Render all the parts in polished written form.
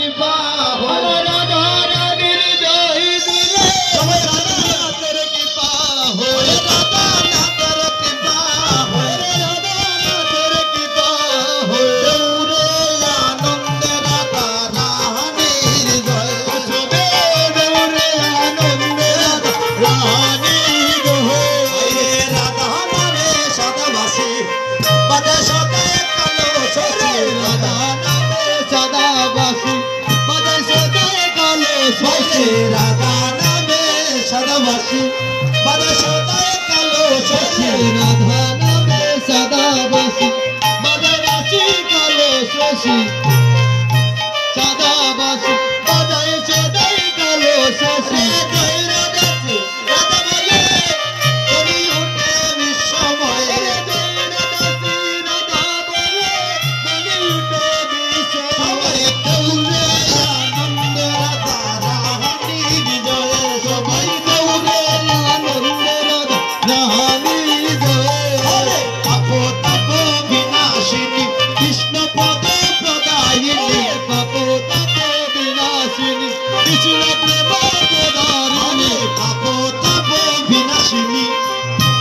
কৃপা হয় রাধা রানীর জয় দিলে সবাই রাধা নাথের কৃপা হয় রাধা নাথের কৃপা হয় রাধা নাথের কৃপা হয় দৌড়ে আনন্দে রাধা রানীর জয় সবে দৌড়ে আনন্দে রাধা রানীর হয় রাধা নামে সদাবাসী বাজে সদা কালো শশী রাধা নামে সদাবাসী বাজে সদা কালো শশী রাধা নামে সদাবাসী বাজে সদা কালো শশী রাধা নামে সদাবাসী বাজে রাশি কালো শশী সদাবাসী বাজে সদাই কালো শশী জয় রাধা রাধা বলে কবি উঠে বিশ্বময় কৃষ্ণ পদ প্রদায়িনী পাপ তাপ বিনাশিনী কৃষ্ণ প্রেম প্রদারিণী পাপ তাপ বিনাশিনী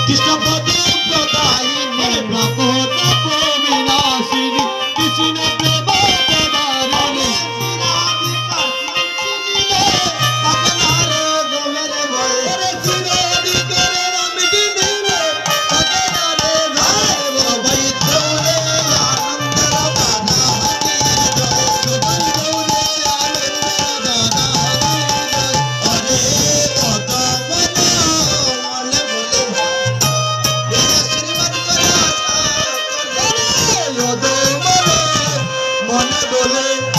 কৃষ্ণ পদ প্রদায়িনী পাপ তাপ বিনাশিনী কৃষ্ণ প্রেম প্রদারিণী মনে বলে